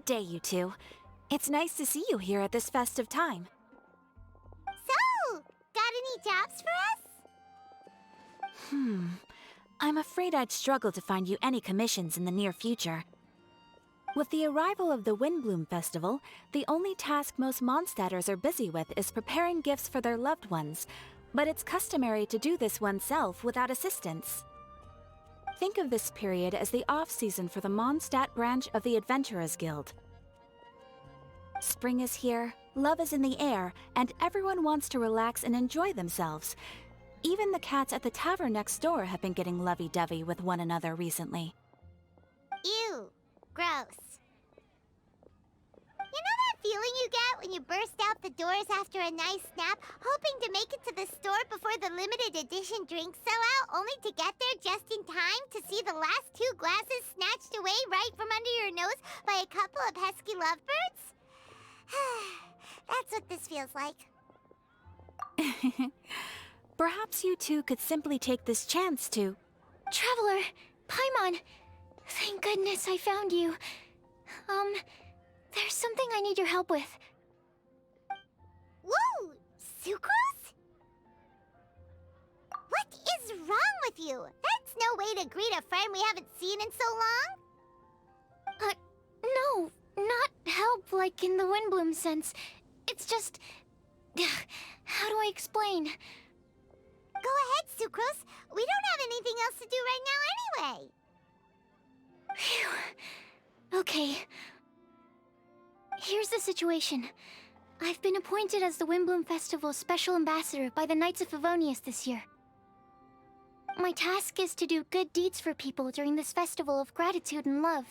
Good day, you two. It's nice to see you here at this festive time. So, got any jobs for us? I'm afraid I'd struggle to find you any commissions in the near future. With the arrival of the Windblume Festival, the only task most Mondstadters are busy with is preparing gifts for their loved ones, but it's customary to do this oneself without assistance. Think of this period as the off-season for the Mondstadt branch of the Adventurers Guild. Spring is here, love is in the air, and everyone wants to relax and enjoy themselves. Even the cats at the tavern next door have been getting lovey-dovey with one another recently. Ew. Gross. You know that feeling you get when you burst out the doors after a nice nap, hoping to make it to the store before the limited edition drinks sell out, only to get there just in time to see the last 2 glasses snatched away right from under your nose by a couple of pesky lovebirds? That's what this feels like. Perhaps you two could simply take this chance to... Traveler! Paimon! Thank goodness I found you. There's something I need your help with. Whoa! Sucrose? What is wrong with you? That's no way to greet a friend we haven't seen in so long. No, not help like in the Windblume sense. It's just... How do I explain? Go ahead, Sucrose. We don't have anything else to do right now anyway. Phew. Okay. Here's the situation. I've been appointed as the Windblume Festival's special ambassador by the Knights of Favonius this year. My task is to do good deeds for people during this festival of gratitude and love.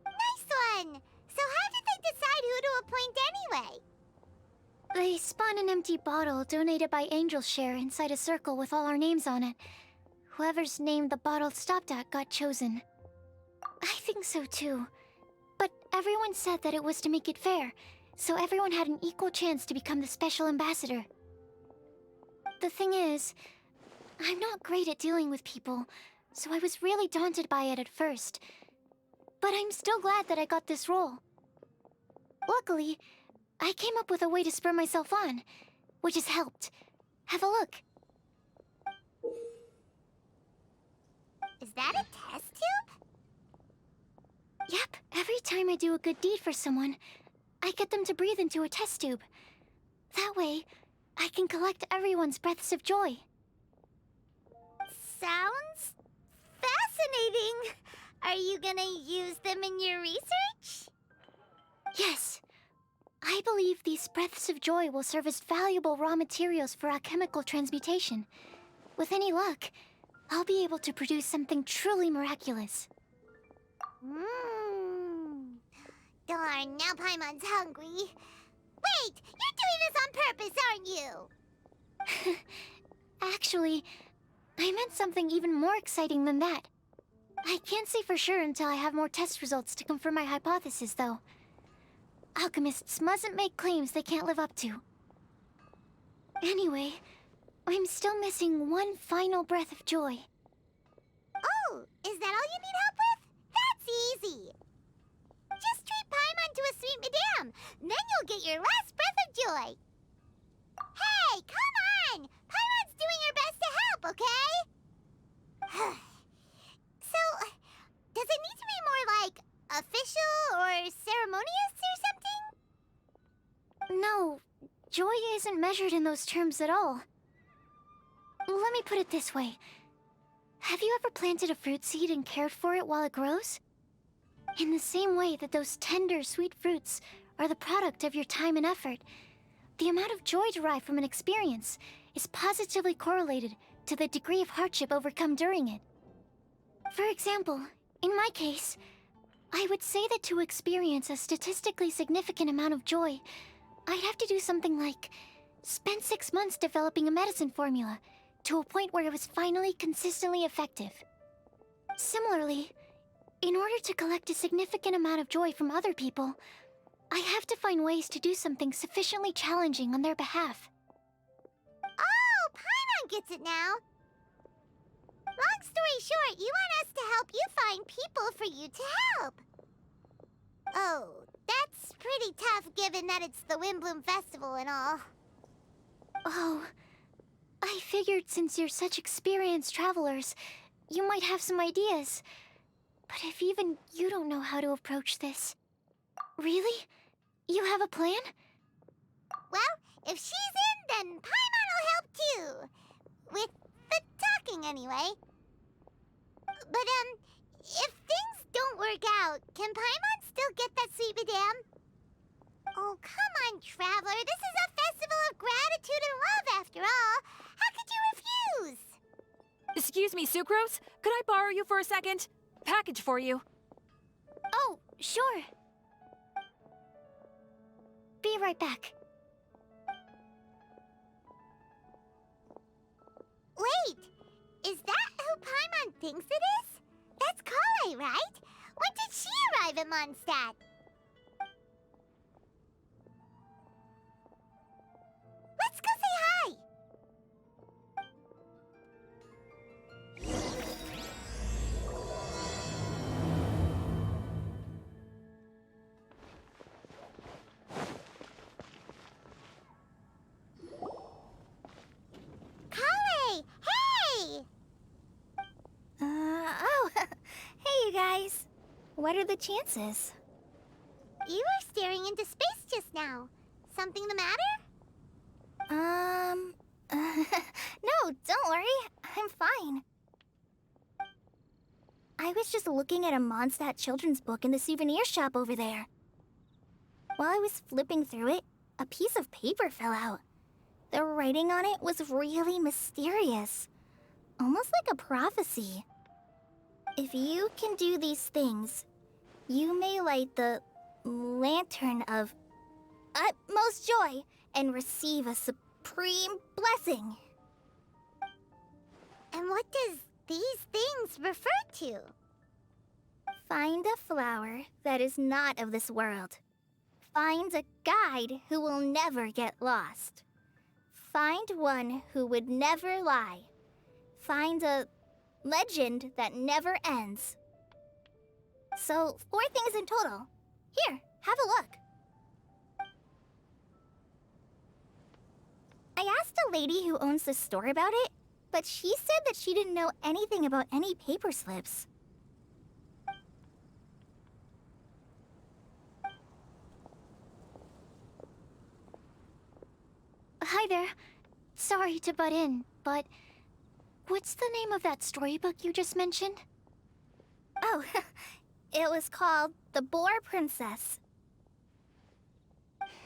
Nice one! So how did they decide who to appoint anyway? They spun an empty bottle donated by Angel's Share inside a circle with all our names on it. Whoever's name the bottle stopped at got chosen. I think so too. But everyone said that it was to make it fair, so everyone had an equal chance to become the special ambassador. The thing is, I'm not great at dealing with people, so I was really daunted by it at first. But I'm still glad that I got this role. Luckily, I came up with a way to spur myself on, which has helped. Have a look. Is that a test tube? Yep, every time I do a good deed for someone, I get them to breathe into a test tube. That way, I can collect everyone's breaths of joy. Sounds fascinating. Are you gonna use them in your research? Yes. I believe these breaths of joy will serve as valuable raw materials for alchemical transmutation. With any luck, I'll be able to produce something truly miraculous. Darn, now Paimon's hungry. Wait, you're doing this on purpose, aren't you? Actually, I meant something even more exciting than that. I can't say for sure until I have more test results to confirm my hypothesis, though. Alchemists mustn't make claims they can't live up to. Anyway, I'm still missing one final breath of joy. Oh, is that all you need help with? That's easy. Just treat Paimon to a sweet madame, then you'll get your last breath of joy. Hey, come on! Paimon's doing her best to help, okay? So, does it need to be more like official or ceremonious or something? No, joy isn't measured in those terms at all. Let me put it this way. Have you ever planted a fruit seed and cared for it while it grows? In the same way that those tender, sweet fruits are the product of your time and effort, the amount of joy derived from an experience is positively correlated to the degree of hardship overcome during it. For example, in my case, I would say that to experience a statistically significant amount of joy, I'd have to do something like spend 6 months developing a medicine formula to a point where it was finally consistently effective. Similarly, in order to collect a significant amount of joy from other people, I have to find ways to do something sufficiently challenging on their behalf. Oh, Paimon gets it now. Long story short, you want us to help you find people for you to help. Oh, that's pretty tough given that it's the Windblume Festival and all. Oh, I figured since you're such experienced travelers, you might have some ideas. But if even you don't know how to approach this... Really? You have a plan? Well, if she's in, then Paimon will help too. With the talking, anyway. But, if things don't work out, can Paimon still get that sweet madame? Oh, come on, Traveler. This is a festival of gratitude and love, after all. How could you refuse? Excuse me, Sucrose? Could I borrow you for a second? Package for you. Oh, sure. Be right back. Wait, is that who Paimon thinks it is? That's Kale, right? When did she arrive at Mondstadt? Let's go say hi! Kale! Hey! Hey you guys. What are the chances? You were staring into space just now. Something the matter? No, don't worry. I'm fine. I was just looking at a Mondstadt children's book in the souvenir shop over there. While I was flipping through it, a piece of paper fell out. The writing on it was really mysterious. Almost like a prophecy. If you can do these things, you may light the lantern of utmost joy and receive a supreme blessing. And what does these things refer to? Find a flower that is not of this world. Find a guide who will never get lost. Find one who would never lie. Find a legend that never ends. So, 4 things in total. Here, have a look. I asked a lady who owns the store about it, but she said that she didn't know anything about any paper slips. Hi there. Sorry to butt in, but what's the name of that storybook you just mentioned? Oh, it was called The Boar Princess.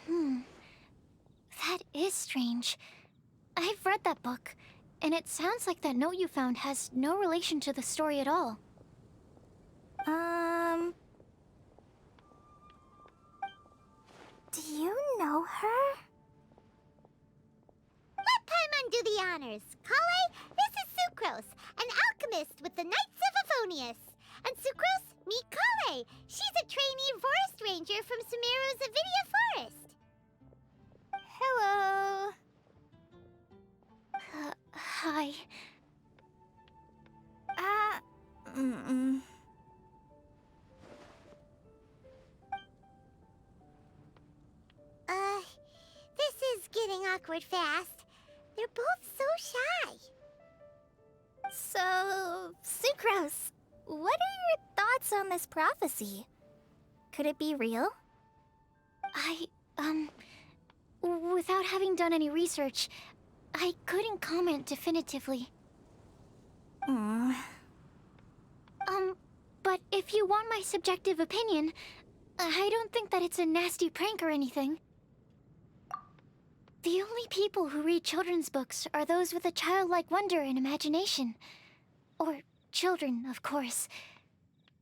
That is strange. I've read that book, and it sounds like that note you found has no relation to the story at all. Do you know her? Let Paimon do the honors. Kale, this is Sucrose, an alchemist with the Knights of Favonius. And Sucrose, meet Kale. She's a trainee forest ranger from Sumeru's Avidia Forest. Hello. Hi. This is getting awkward fast. They're both so shy. So, Sucrose, what are your thoughts on this prophecy? Could it be real? Without having done any research, I couldn't comment definitively. But if you want my subjective opinion, I don't think that it's a nasty prank or anything. The only people who read children's books are those with a childlike wonder and imagination. Or children, of course.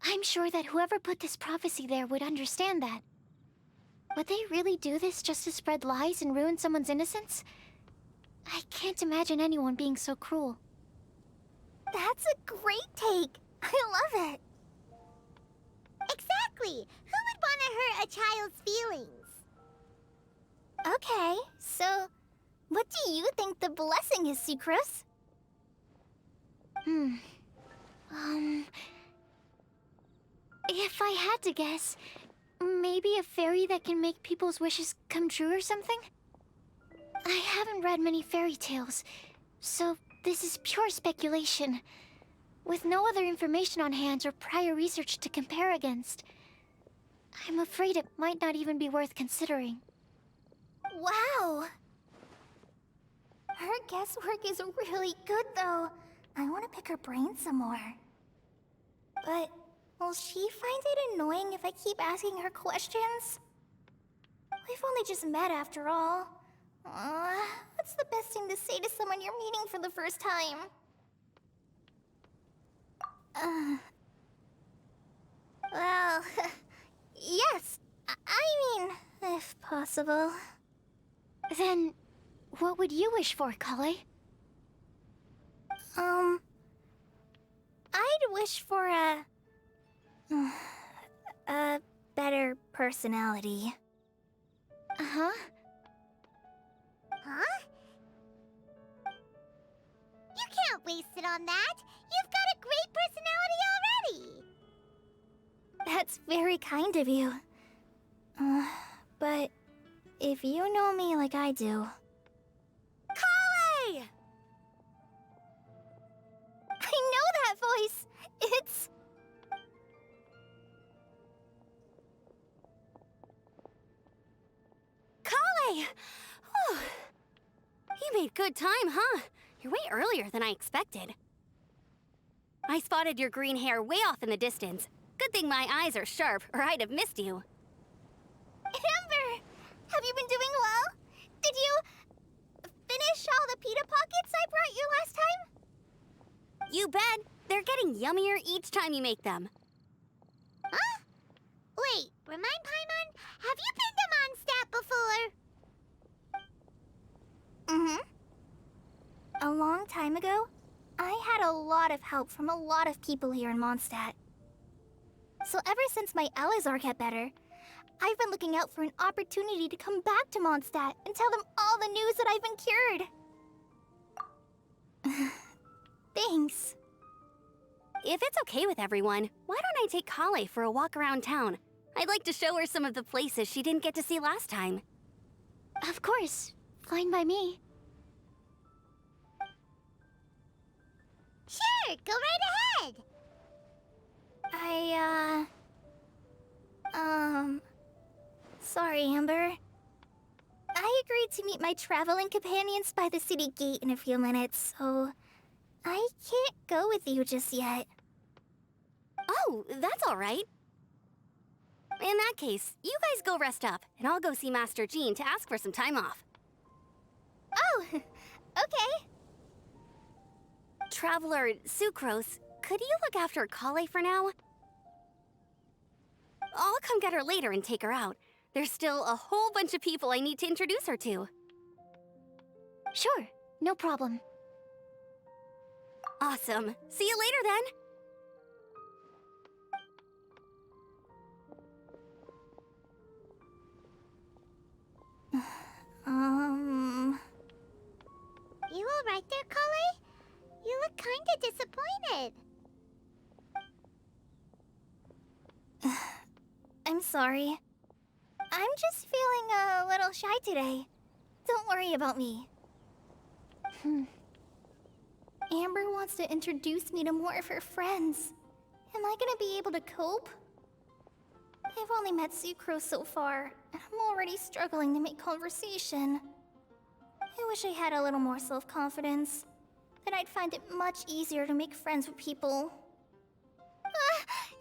I'm sure that whoever put this prophecy there would understand that. Would they really do this just to spread lies and ruin someone's innocence? I can't imagine anyone being so cruel. That's a great take! I love it! Exactly! Who would want to hurt a child's feelings? Okay, so what do you think the blessing is, Sucrose? If I had to guess, Maybe a fairy that can make people's wishes come true or something? I haven't read many fairy tales, so this is pure speculation. With no other information on hand or prior research to compare against, I'm afraid it might not even be worth considering. Wow! Her guesswork is really good, though. I want to pick her brain some more. But will she find it annoying if I keep asking her questions? We've only just met after all. What's the best thing to say to someone you're meeting for the first time? Well, yes. I mean, if possible. Then, what would you wish for, Kale? I'd wish for a better personality. Uh-huh. Huh? You can't waste it on that. You've got a great personality already. That's very kind of you. But if you know me like I do... Kale! I know that voice. It's... Kale! Whew. You made good time, huh? You're way earlier than I expected. I spotted your green hair way off in the distance. Good thing my eyes are sharp, or I'd have missed you. Amber! Have you been doing well? Did you finish all the pita pockets I brought you last time? You bet. They're getting yummier each time you make them. Huh? Wait, remind Paimon, have you been to Mondstadt before? Mm-hmm. A long time ago, I had a lot of help from a lot of people here in Mondstadt. So ever since my Alizar got better, I've been looking out for an opportunity to come back to Mondstadt and tell them all the news that I've been cured. Thanks. If it's okay with everyone, why don't I take Kale for a walk around town? I'd like to show her some of the places she didn't get to see last time. Of course. Fine by me. Sure, go right ahead. Sorry, Amber. I agreed to meet my traveling companions by the city gate in a few minutes, so I can't go with you just yet. Oh, that's all right. In that case, you guys go rest up, and I'll go see Master Jean to ask for some time off. Oh, okay. Traveler Sucrose, could you look after Kale for now? I'll come get her later and take her out. There's still a whole bunch of people I need to introduce her to. Sure, no problem. Awesome. See you later then. You all right there, Kale? You look kinda disappointed. I'm sorry. I'm just feeling a little shy today. Don't worry about me. Amber wants to introduce me to more of her friends. Am I gonna be able to cope? I've only met Sucrose so far, and I'm already struggling to make conversation. I wish I had a little more self-confidence. Then I'd find it much easier to make friends with people.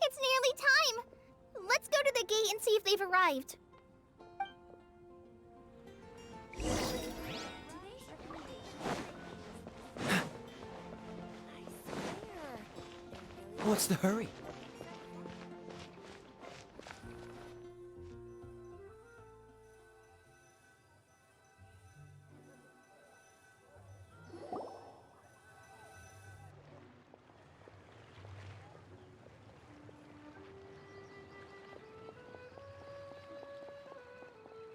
It's nearly time! Let's go to the gate and see if they've arrived. What's the hurry?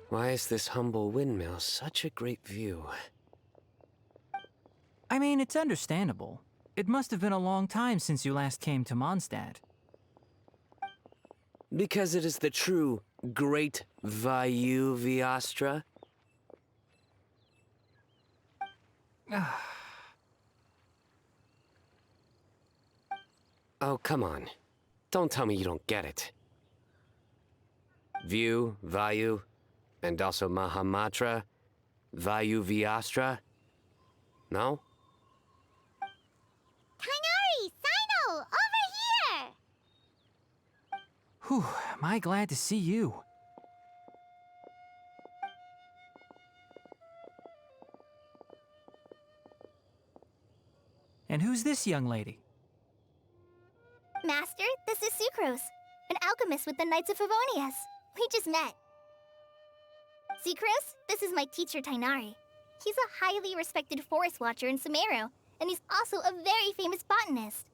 Why is this humble windmill such a great view? I mean, it's understandable. It must have been a long time since you last came to Mondstadt. Because it is the true Great Vayu Viastra? Oh, come on. Don't tell me you don't get it. View, Vayu, and also Mahamatra, Vayu Viastra? No? Kainari! Sino! Over here! Whew, am I glad to see you. And who's this young lady? Master, this is Sucrose, an alchemist with the Knights of Favonius. We just met. Sucrose, this is my teacher, Tainari. He's a highly respected forest watcher in Sumeru, and he's also a very famous botanist.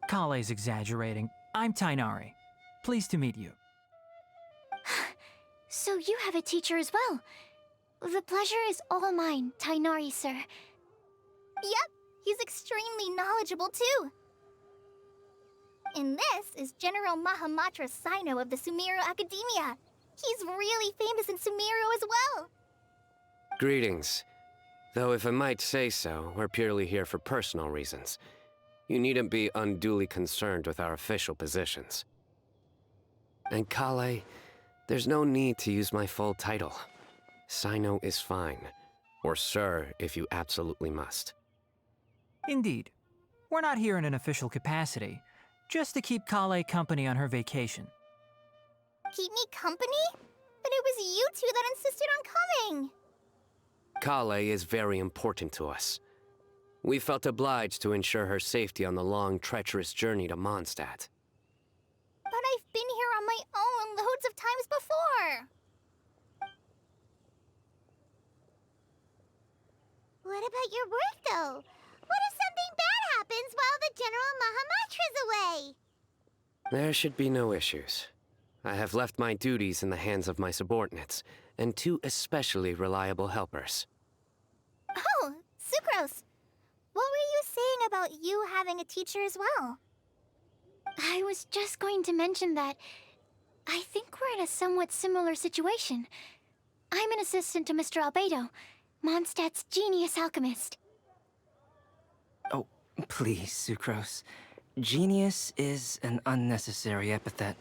Kale's exaggerating. I'm Tainari. Pleased to meet you. So you have a teacher as well. The pleasure is all mine, Tainari, sir. Yep, he's extremely knowledgeable too. And this is General Mahamatra Sino of the Sumeru Academia. He's really famous in Sumeru as well. Greetings. Though if I might say so, we're purely here for personal reasons. You needn't be unduly concerned with our official positions. And Kale, there's no need to use my full title. Sino is fine. Or sir, if you absolutely must. Indeed. We're not here in an official capacity, just to keep Kale company on her vacation. Keep me company? But it was you two that insisted on coming. Kale is very important to us. We felt obliged to ensure her safety on the long, treacherous journey to Mondstadt. But I've been here on my own loads of times before. What about your work, though? What if something bad happens while the General Mahamatra's away? There should be no issues. I have left my duties in the hands of my subordinates, and two especially reliable helpers. Oh, Sucrose. What were you saying about you having a teacher as well? I was just going to mention that I think we're in a somewhat similar situation. I'm an assistant to Mr. Albedo, Mondstadt's genius alchemist. Oh, please, Sucrose. Genius is an unnecessary epithet.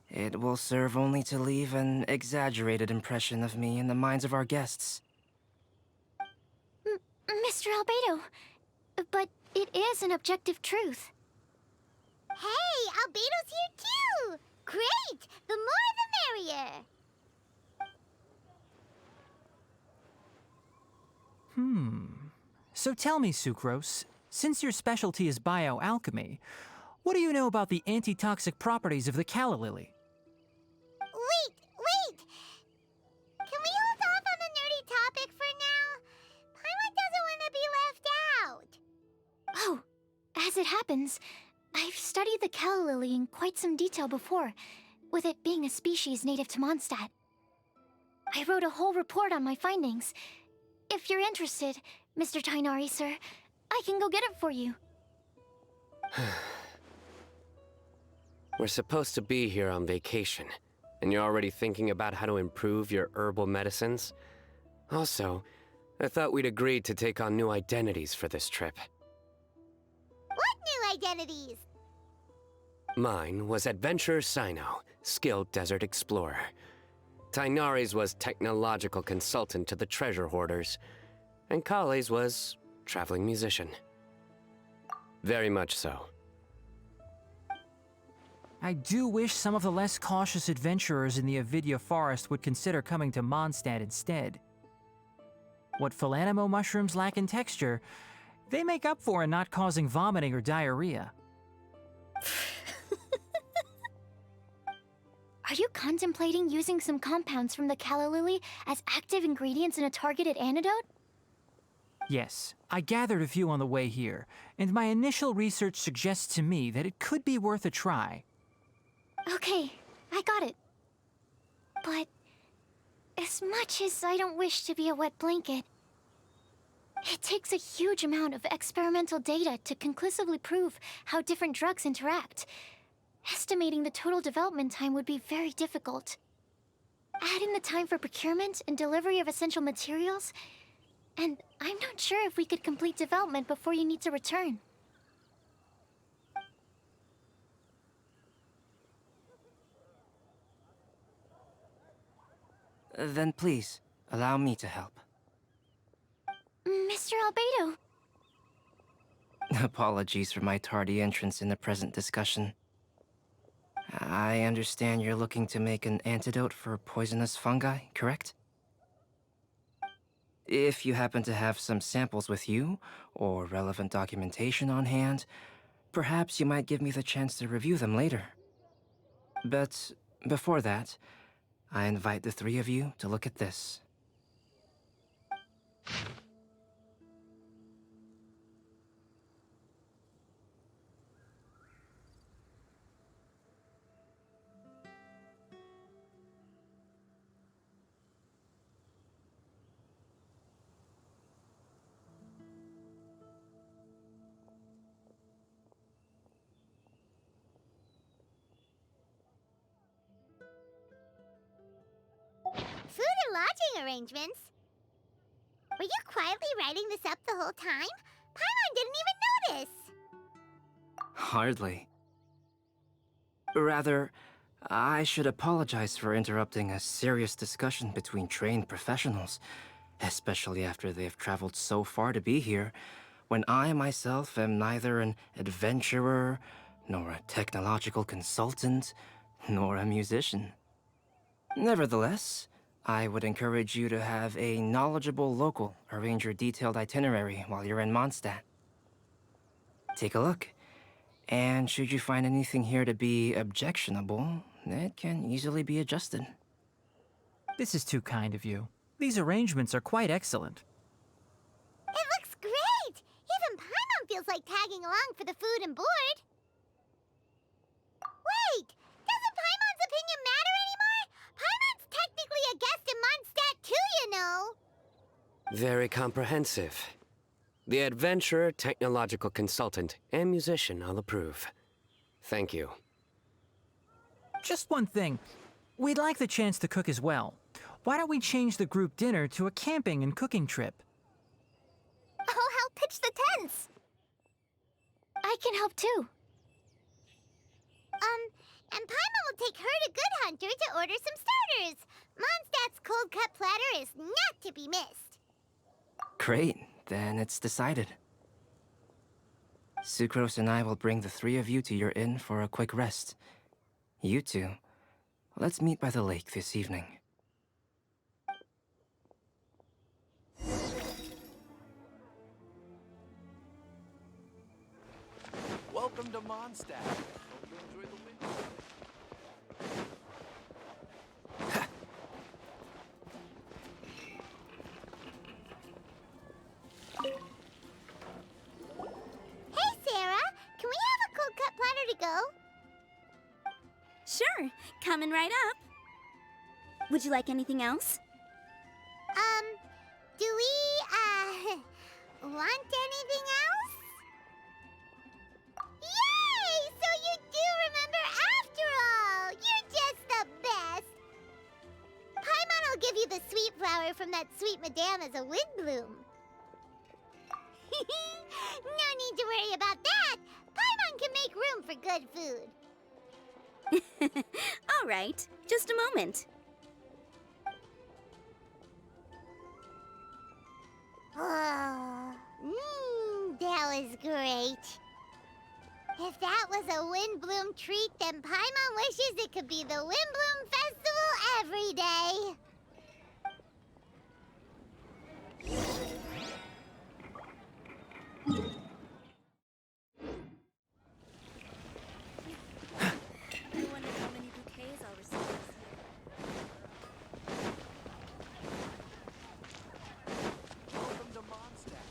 It will serve only to leave an exaggerated impression of me in the minds of our guests. Mr. Albedo, but it is an objective truth. Hey, Albedo's here too! Great! The more the merrier! So tell me, Sucrose, since your specialty is bioalchemy, what do you know about the antitoxic properties of the calla lily? Wait! Can we hold off on the nerdy topic for now? Paimon doesn't want to be left out. Oh, as it happens, I've studied the calla lily in quite some detail before, with it being a species native to Mondstadt. I wrote a whole report on my findings. If you're interested, Mr. Tainari, sir, I can go get it for you. We're supposed to be here on vacation, and you're already thinking about how to improve your herbal medicines? Also, I thought we'd agreed to take on new identities for this trip. What new identities? Mine was Adventurer Sino, skilled desert explorer. Tainari's was technological consultant to the treasure hoarders, and Kale's was traveling musician. Very much so. I do wish some of the less cautious adventurers in the Avidya forest would consider coming to Mondstadt instead. What Philanimo mushrooms lack in texture, they make up for in not causing vomiting or diarrhea. Are you contemplating using some compounds from the calla lily as active ingredients in a targeted antidote? Yes, I gathered a few on the way here, and my initial research suggests to me that it could be worth a try. Okay, I got it. But as much as I don't wish to be a wet blanket, it takes a huge amount of experimental data to conclusively prove how different drugs interact. Estimating the total development time would be very difficult. Add in the time for procurement and delivery of essential materials, and I'm not sure if we could complete development before you need to return. Then please, allow me to help. Mr. Albedo. Apologies for my tardy entrance in the present discussion. I understand you're looking to make an antidote for poisonous fungi, correct? If you happen to have some samples with you, or relevant documentation on hand, perhaps you might give me the chance to review them later. But before that, I invite the three of you to look at this. Food and lodging arrangements? Were you quietly writing this up the whole time? Paimon didn't even notice! Hardly. Rather, I should apologize for interrupting a serious discussion between trained professionals, especially after they have traveled so far to be here, when I myself am neither an adventurer, nor a technological consultant, nor a musician. Nevertheless, I would encourage you to have a knowledgeable local arrange your detailed itinerary while you're in Mondstadt. Take a look, and should you find anything here to be objectionable, it can easily be adjusted. This is too kind of you. These arrangements are quite excellent. It looks great! Even Paimon feels like tagging along for the food and board. Wait! Doesn't Paimon's opinion matter anymore? Paimon's technically a guest in Mondstadt too, you know! Very comprehensive. The adventurer, technological consultant, and musician all approve. Thank you. Just one thing. We'd like the chance to cook as well. Why don't we change the group dinner to a camping and cooking trip? I'll help pitch the tents! I can help too. And Paimon will take her to Good Hunter to order some starters. Mondstadt's cold-cut platter is not to be missed. Great, then it's decided. Sucrose and I will bring the three of you to your inn for a quick rest. You two, let's meet by the lake this evening. Welcome to Mondstadt. Hope you enjoy the winter. Hey, Sarah! Can we have a cold-cut platter to go? Sure, coming right up. Would you like anything else? Do we, want anything else? Yay! So you do remember after all! You're just the best! Paimon will give you the sweet flower from that sweet madame as a Windblume. No need to worry about that! Paimon can make room for good food. All right, just a moment. That was great. If that was a Windblume treat, then Paimon wishes it could be the Windblume Festival every day. I wonder how many bouquets I'll receive. Welcome to Mondstadt.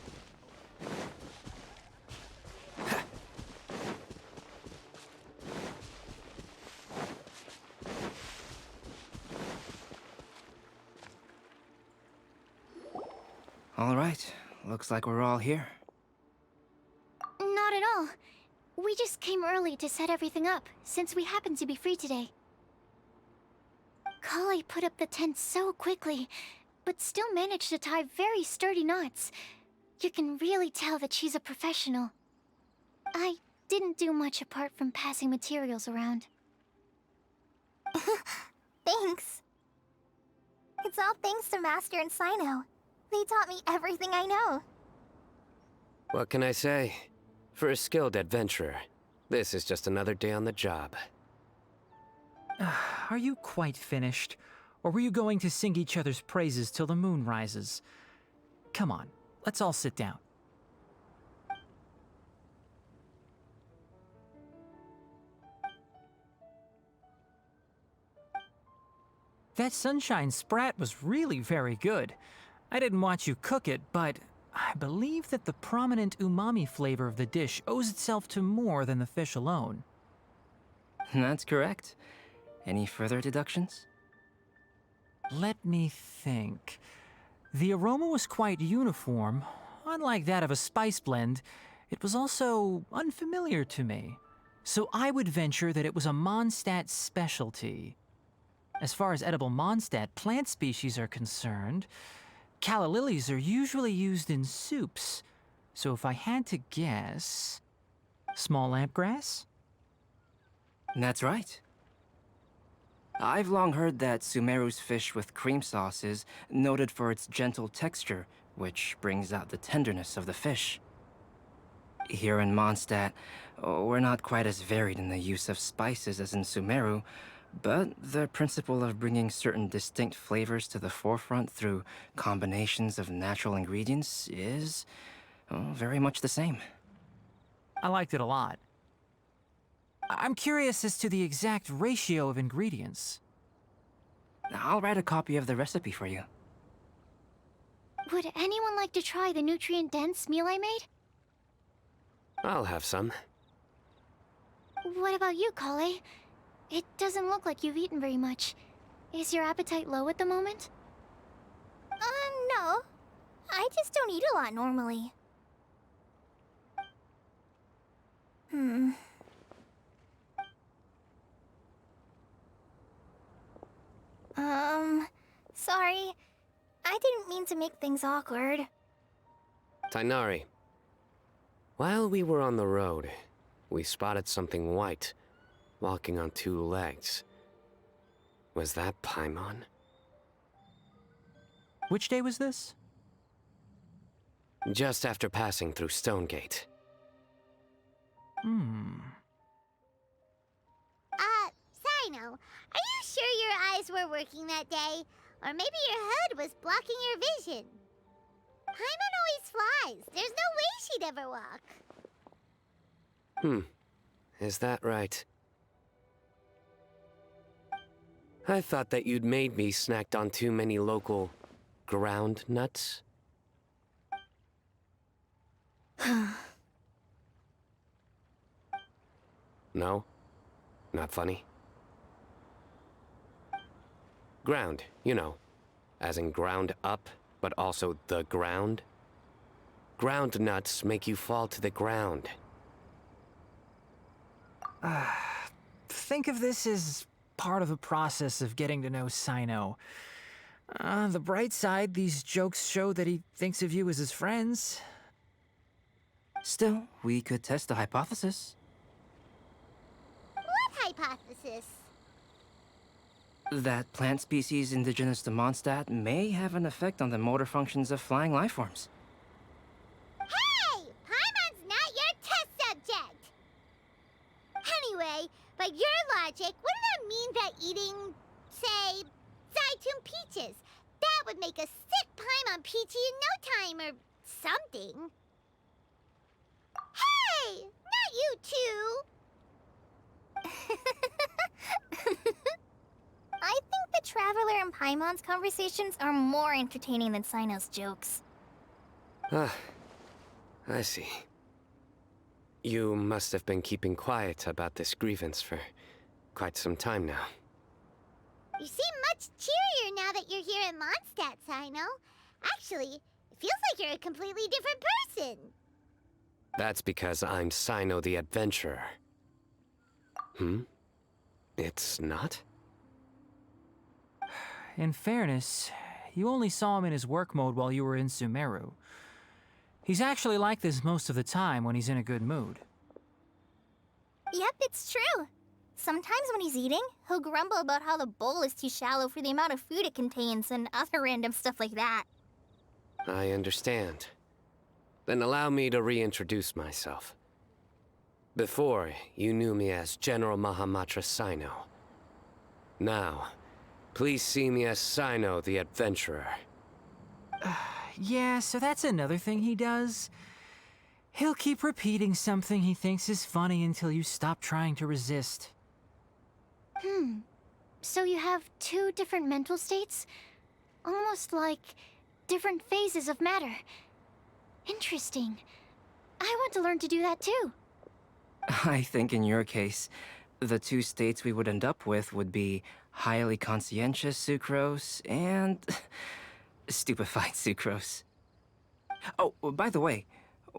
All right, looks like we're all here. Not at all. We We just came early to set everything up, since we happen to be free today. Kale put up the tent so quickly, but still managed to tie very sturdy knots. You can really tell that she's a professional. I didn't do much apart from passing materials around. Thanks. It's all thanks to Master and Sino. They taught me everything I know. What can I say? For a skilled adventurer, this is just another day on the job. Are you quite finished? Or were you going to sing each other's praises till the moon rises? Come on, let's all sit down. That sunshine sprat was really very good. I didn't watch you cook it, but I believe that the prominent umami flavor of the dish owes itself to more than the fish alone. That's correct. Any further deductions? Let me think. The aroma was quite uniform. Unlike that of a spice blend, it was also unfamiliar to me. So I would venture that it was a Mondstadt specialty. As far as edible Mondstadt plant species are concerned, calla lilies are usually used in soups. So if I had to guess... small lampgrass? That's right. I've long heard that Sumeru's fish with cream sauce is noted for its gentle texture, which brings out the tenderness of the fish. Here in Mondstadt, we're not quite as varied in the use of spices as in Sumeru, but the principle of bringing certain distinct flavors to the forefront through combinations of natural ingredients is very much the same. I liked it a lot. I'm curious as to the exact ratio of ingredients. I'll write a copy of the recipe for you. Would anyone like to try the nutrient-dense meal I made? I'll have some. What about you, Kale? It doesn't look like you've eaten very much. Is your appetite low at the moment? No. I just don't eat a lot normally. Sorry. I didn't mean to make things awkward. Tainari. While we were on the road, we spotted something white, walking on two legs. Was that Paimon? Which day was this? Just after passing through Stonegate. Sino, are you sure your eyes were working that day? Or maybe your hood was blocking your vision? Paimon always flies. There's no way she'd ever walk. Is that right? I thought that you'd made me snacked on too many local ground nuts. No? Not funny? Ground, you know. As in ground up, but also the ground. Ground nuts make you fall to the ground. Think of this as part of the process of getting to know Sino. On the bright side, these jokes show that he thinks of you as his friends. Still, we could test the hypothesis. What hypothesis? That plant species indigenous to Mondstadt may have an effect on the motor functions of flying lifeforms. Hey! Paimon's not your test subject! Anyway, by your logic, wouldn't that mean that eating, say, Zaitun peaches, that would make a sick Paimon peachy in no time or something? Hey! Not you two! I think the Traveler and Paimon's conversations are more entertaining than Sino's jokes. Ah, I see. You must have been keeping quiet about this grievance for quite some time now. You seem much cheerier now that you're here in Mondstadt, Sino. Actually, it feels like you're a completely different person. That's because I'm Sino the Adventurer. It's not? In fairness, you only saw him in his work mode while you were in Sumeru. He's actually like this most of the time when he's in a good mood. Yep, it's true. Sometimes when he's eating, he'll grumble about how the bowl is too shallow for the amount of food it contains and other random stuff like that. I understand. Then allow me to reintroduce myself. Before, you knew me as General Mahamatra Sino. Now, please see me as Sino the Adventurer. Yeah, so that's another thing he does. He'll keep repeating something he thinks is funny until you stop trying to resist. So you have two different mental states? Almost like different phases of matter. Interesting. I want to learn to do that too. I think in your case, the two states we would end up with would be highly conscientious sucrose and stupefied sucrose. Oh, by the way,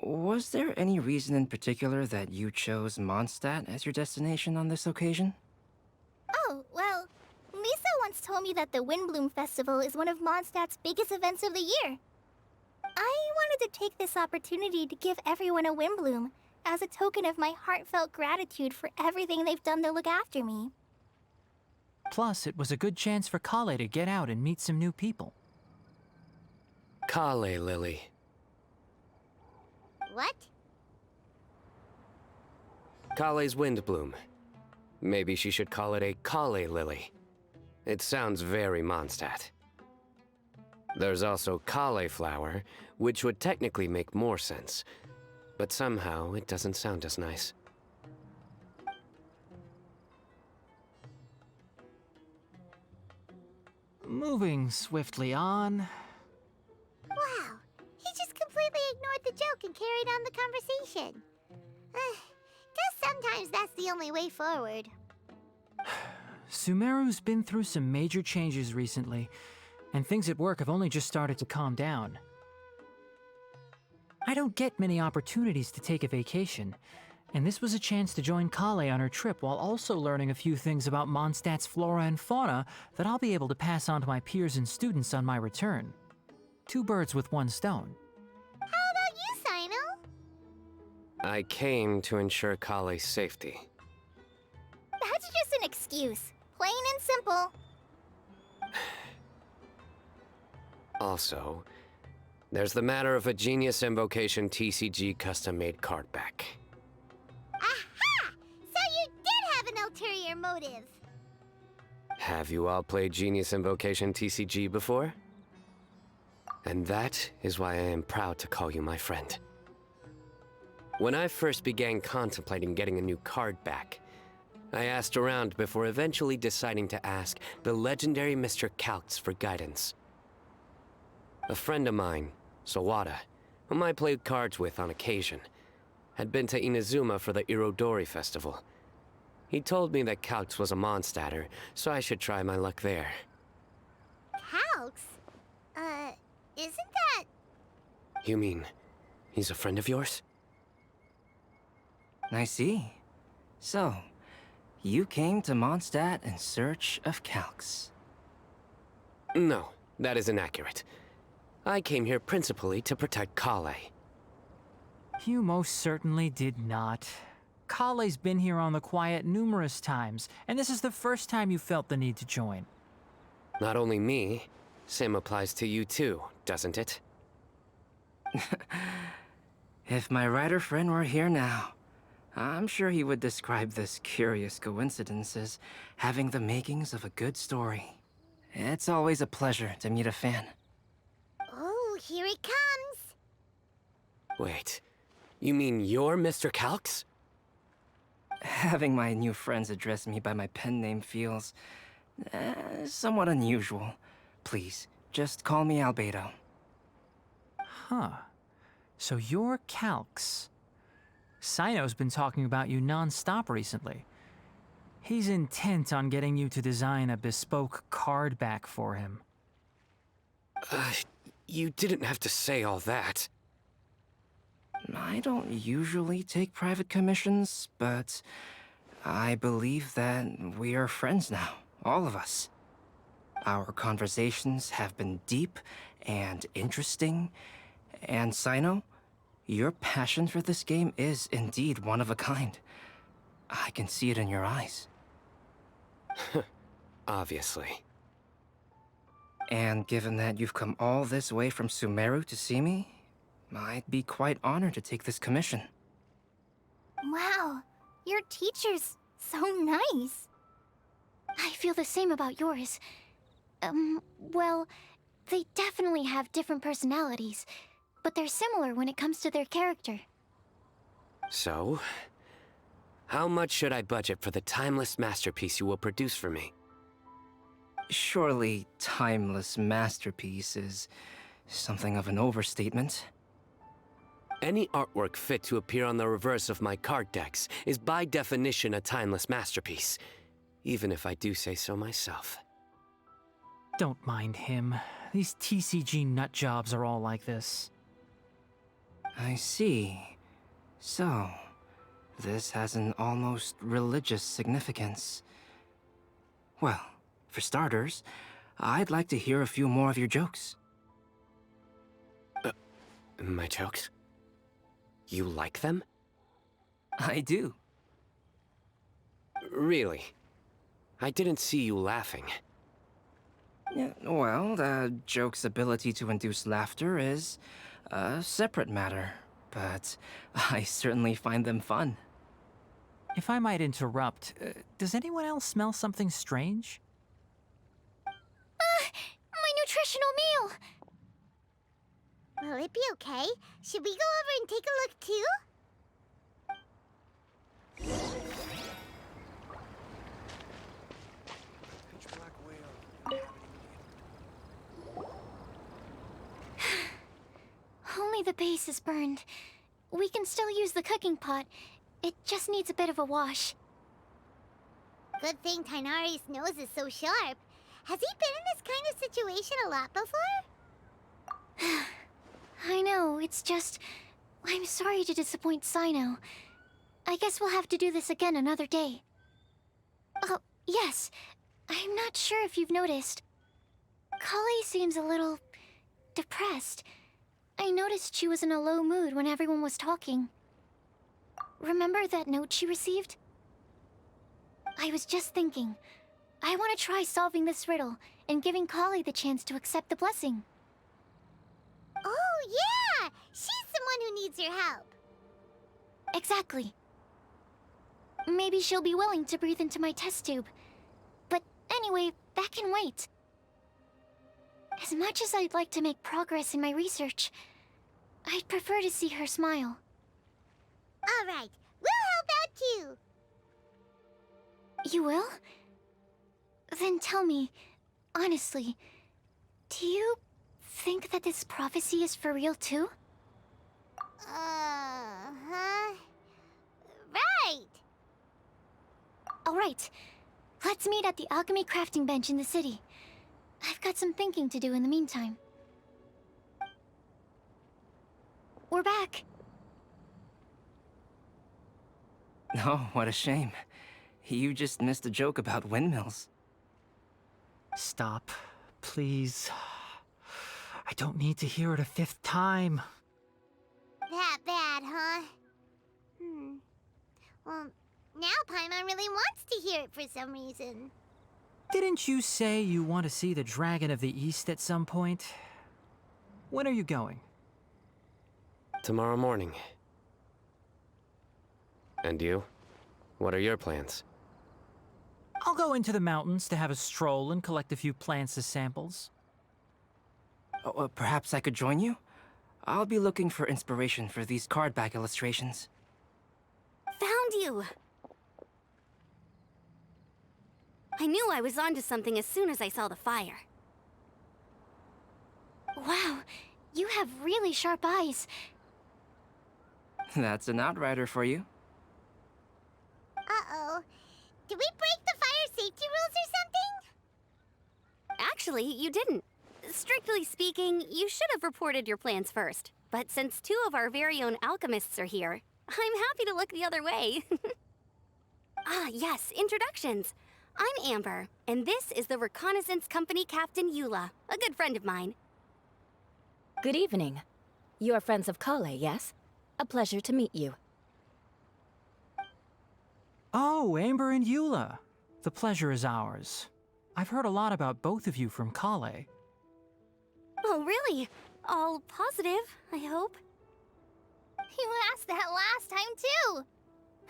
was there any reason in particular that you chose Mondstadt as your destination on this occasion? Oh, well, Lisa once told me that the Windblume Festival is one of Mondstadt's biggest events of the year. I wanted to take this opportunity to give everyone a Windblume as a token of my heartfelt gratitude for everything they've done to look after me. Plus, it was a good chance for Kale to get out and meet some new people. Kale Lily. What? Kale's Windblume. Maybe she should call it a Kale Lily. It sounds very Mondstadt. There's also cauliflower, which would technically make more sense, but somehow it doesn't sound as nice. Moving swiftly on. Wow, he just completely ignored the joke and carried on the conversation. Guess sometimes that's the only way forward. Sumeru's been through some major changes recently, and things at work have only just started to calm down. I don't get many opportunities to take a vacation, and this was a chance to join Kale on her trip while also learning a few things about Mondstadt's flora and fauna that I'll be able to pass on to my peers and students on my return. Two birds with one stone. How about you, Sino? I came to ensure Kale's safety. That's just an excuse. Plain and simple. Also, there's the matter of a Genius Invocation TCG custom-made card back. Aha! So you did have an ulterior motive. Have you all played Genius Invocation TCG before? And that is why I am proud to call you my friend. When I first began contemplating getting a new card back, I asked around before eventually deciding to ask the legendary Mr. Calx for guidance. A friend of mine, Sawada, whom I played cards with on occasion, had been to Inazuma for the Irodori festival. He told me that Calx was a Mondstadter, so I should try my luck there. Calx? Isn't that... You mean, he's a friend of yours? I see. So, you came to Mondstadt in search of Calx. No, that is inaccurate. I came here principally to protect Kale. You most certainly did not. Kale's been here on the quiet numerous times, and this is the first time you felt the need to join. Not only me, same applies to you too, doesn't it? If my writer friend were here now, I'm sure he would describe this curious coincidence as having the makings of a good story. It's always a pleasure to meet a fan. Oh, here he comes. Wait, you mean you're Mr. Calx? Having my new friends address me by my pen name feels somewhat unusual. Please, just call me Albedo. Huh. So you're Calx. Sino's been talking about you non-stop recently. He's intent on getting you to design a bespoke card back for him. You didn't have to say all that. I don't usually take private commissions, but I believe that we are friends now, all of us. Our conversations have been deep and interesting, and Sino, your passion for this game is indeed one of a kind. I can see it in your eyes. Obviously. And given that you've come all this way from Sumeru to see me, I'd be quite honored to take this commission. Wow, your teacher's so nice. I feel the same about yours. Well, they definitely have different personalities, but they're similar when it comes to their character. So, how much should I budget for the timeless masterpiece you will produce for me? Surely, timeless masterpiece is something of an overstatement. Any artwork fit to appear on the reverse of my card decks is by definition a timeless masterpiece, even if I do say so myself. Don't mind him. These TCG nutjobs are all like this. I see. So, this has an almost religious significance. Well, for starters, I'd like to hear a few more of your jokes. My jokes? You like them? I do. Really? I didn't see you laughing. Yeah, well, the joke's ability to induce laughter is a separate matter, but I certainly find them fun. If I might interrupt, does anyone else smell something strange? My nutritional meal! Will it be okay? Should we go over and take a look too? Pitch black whale. Only the base is burned. We can still use the cooking pot. It just needs a bit of a wash. Good thing Tainari's nose is so sharp. Has he been in this kind of situation a lot before? I know, it's just... I'm sorry to disappoint Sino. I guess we'll have to do this again another day. Oh, yes. I'm not sure if you've noticed. Kali seems a little... depressed. I noticed she was in a low mood when everyone was talking. Remember that note she received? I was just thinking. I want to try solving this riddle and giving Kali the chance to accept the blessing. Oh, yeah! She's someone who needs your help. Exactly. Maybe she'll be willing to breathe into my test tube. But anyway, that can wait. As much as I'd like to make progress in my research, I'd prefer to see her smile. All right, we'll help out too. You will? Then tell me, honestly, do you think that this prophecy is for real too? Uh-huh. Right. All right, let's meet at the alchemy crafting bench in the city. I've got some thinking to do in the meantime. We're back. Oh, what a shame. You just missed a joke about windmills. Stop, please. I don't need to hear it a 5th time. That bad, huh? Well, now Paimon really wants to hear it for some reason. Didn't you say you want to see the Dragon of the East at some point? When are you going? Tomorrow morning. And you? What are your plans? I'll go into the mountains to have a stroll and collect a few plants as samples. Oh, perhaps I could join you? I'll be looking for inspiration for these card back illustrations. Found you! I knew I was onto something as soon as I saw the fire. Wow, you have really sharp eyes. That's an outrider for you. Uh-oh. Did we break the fire safety rules or something? Actually, you didn't. Strictly speaking, you should have reported your plans first. But since 2 of our very own alchemists are here, I'm happy to look the other way. Ah, yes, introductions. I'm Amber, and this is the Reconnaissance Company Captain Eula, a good friend of mine. Good evening. You are friends of Kale, yes? A pleasure to meet you. Oh, Amber and Eula. The pleasure is ours. I've heard a lot about both of you from Kale. Oh, really? All positive, I hope. You asked that last time, too.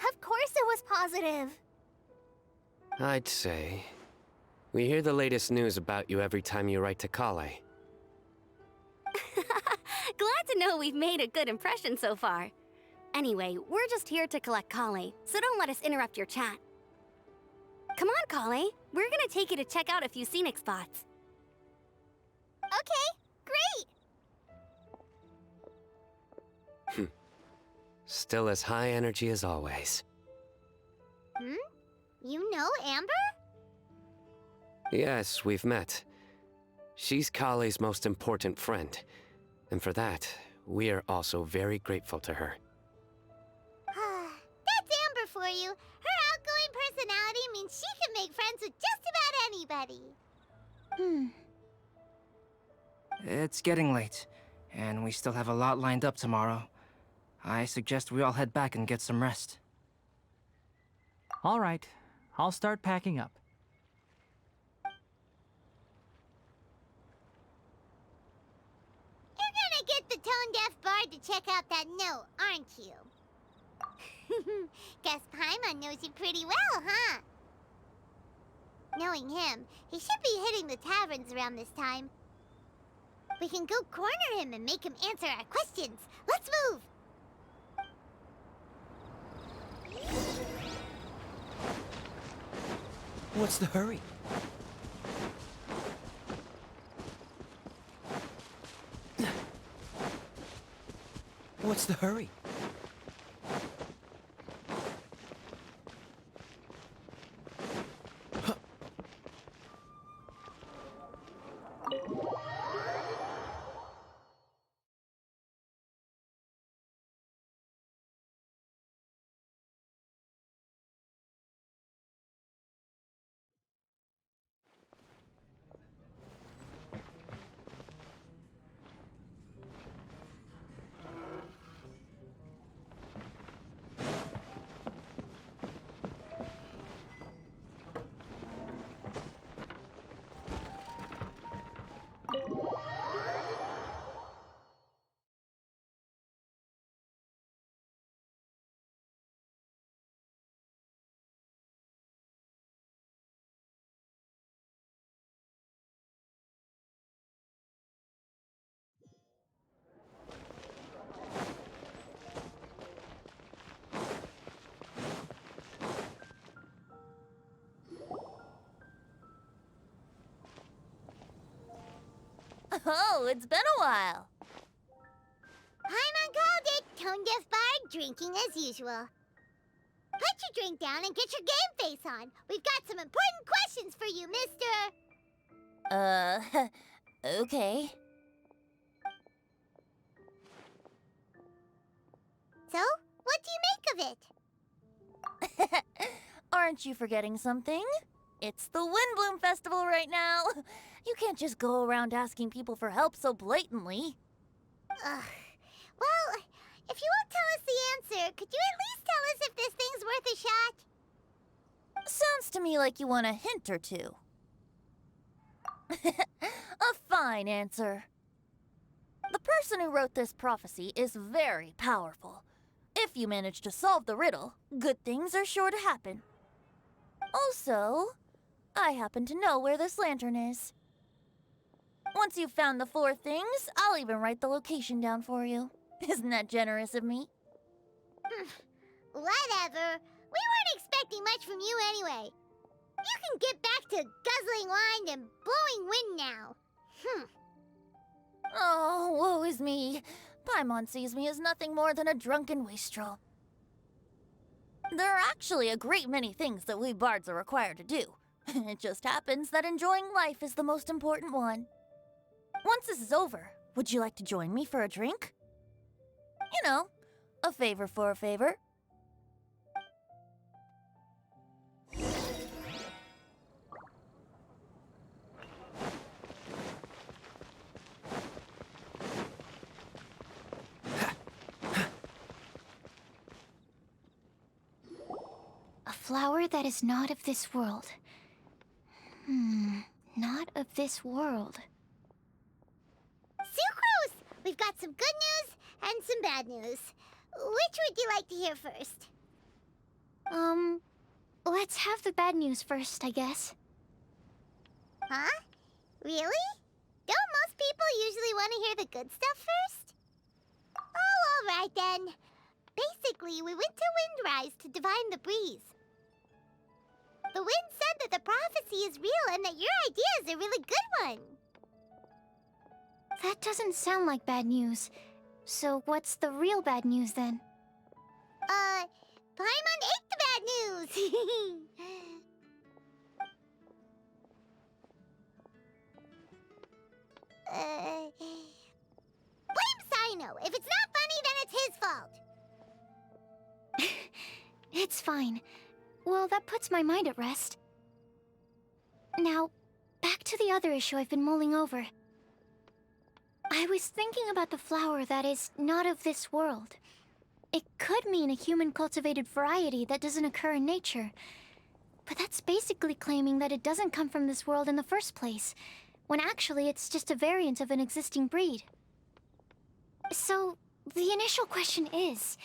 Of course it was positive. I'd say. We hear the latest news about you every time you write to Kale. Glad to know we've made a good impression so far. Anyway, we're just here to collect Kale, so don't let us interrupt your chat. Come on, Kale. We're gonna take you to check out a few scenic spots. Okay, great. Still as high energy as always. You know Amber? Yes, we've met. She's Kale's most important friend. And for that, we are also very grateful to her. That's Amber for you. Her outgoing personality means she can make friends with just about anybody. It's getting late, and we still have a lot lined up tomorrow. I suggest we all head back and get some rest. All right, I'll start packing up. You're gonna get the tone-deaf bard to check out that note, aren't you? Guess Paimon knows you pretty well, huh? Knowing him, he should be hitting the taverns around this time. We can go corner him and make him answer our questions. Let's move! What's the hurry? What's the hurry? Oh, it's been a while. Paimon called it, tone-deaf bard drinking as usual. Put your drink down and get your game face on. We've got some important questions for you, mister. Okay. So, what do you make of it? Aren't you forgetting something? It's the Windblume Festival right now. You can't just go around asking people for help so blatantly. Ugh. Well, if you won't tell us the answer, could you at least tell us if this thing's worth a shot? Sounds to me like you want a hint or two. A fine answer. The person who wrote this prophecy is very powerful. If you manage to solve the riddle, good things are sure to happen. Also, I happen to know where this lantern is. Once you've found the 4 things, I'll even write the location down for you. Isn't that generous of me? Whatever. We weren't expecting much from you anyway. You can get back to guzzling wine and blowing wind now. Oh, woe is me. Paimon sees me as nothing more than a drunken wastrel. There are actually a great many things that we bards are required to do. It just happens that enjoying life is the most important one. Once this is over, would you like to join me for a drink? You know, a favor for a favor. A flower that is not of this world. Not of this world. Sucrose! We've got some good news and some bad news. Which would you like to hear first? Let's have the bad news first, I guess. Huh? Really? Don't most people usually want to hear the good stuff first? Oh, alright then. Basically, we went to Windrise to divine the breeze. The wind said that the prophecy is real and that your idea is a really good one. That doesn't sound like bad news. So what's the real bad news then? Paimon ate the bad news! Blame Sino! If it's not funny, then it's his fault! It's fine. Well, that puts my mind at rest. Now, back to the other issue I've been mulling over. I was thinking about the flower that is not of this world. It could mean a human-cultivated variety that doesn't occur in nature. But that's basically claiming that it doesn't come from this world in the first place, when actually it's just a variant of an existing breed. So, the initial question is,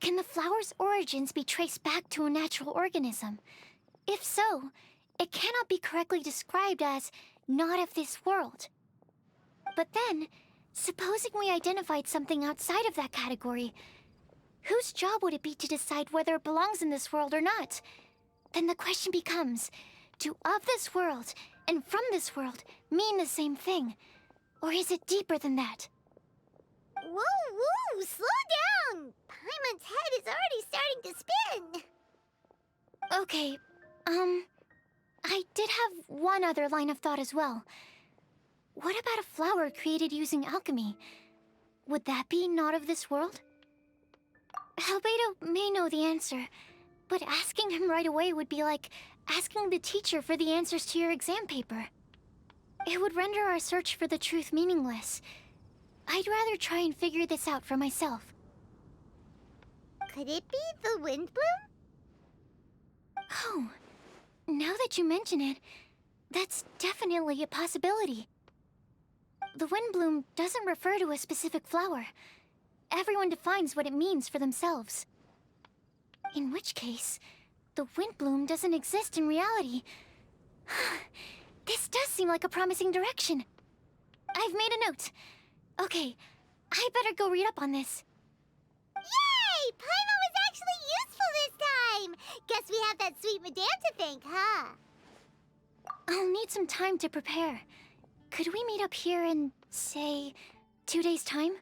can the flower's origins be traced back to a natural organism? If so, it cannot be correctly described as not of this world. But then, supposing we identified something outside of that category, whose job would it be to decide whether it belongs in this world or not? Then the question becomes, do of this world and from this world mean the same thing? Or is it deeper than that? Whoa, whoa, slow down! Paimon's head is already starting to spin! Okay, I did have one other line of thought as well. What about a flower created using alchemy? Would that be not of this world? Albedo may know the answer, but asking him right away would be like asking the teacher for the answers to your exam paper. It would render our search for the truth meaningless. I'd rather try and figure this out for myself. Could it be the Windblume? Oh, now that you mention it, that's definitely a possibility. The Windblume doesn't refer to a specific flower. Everyone defines what it means for themselves. In which case, the Windblume doesn't exist in reality. This does seem like a promising direction. I've made a note. Okay, I better go read up on this. Yay! Paimon was actually useful this time! Guess we have that sweet madame to thank, huh? I'll need some time to prepare. Could we meet up here in, say, 2 days' time?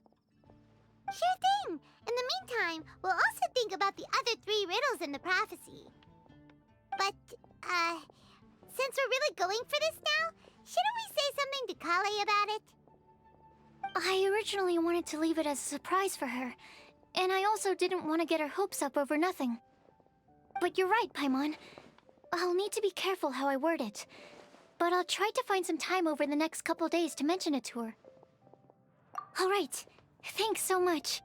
Sure thing! In the meantime, we'll also think about the other 3 riddles in the prophecy. But, since we're really going for this now, shouldn't we say something to Kale about it? I originally wanted to leave it as a surprise for her, and I also didn't want to get her hopes up over nothing. But you're right, Paimon. I'll need to be careful how I word it. But I'll try to find some time over the next couple days to mention it to her. All right. Thanks so much.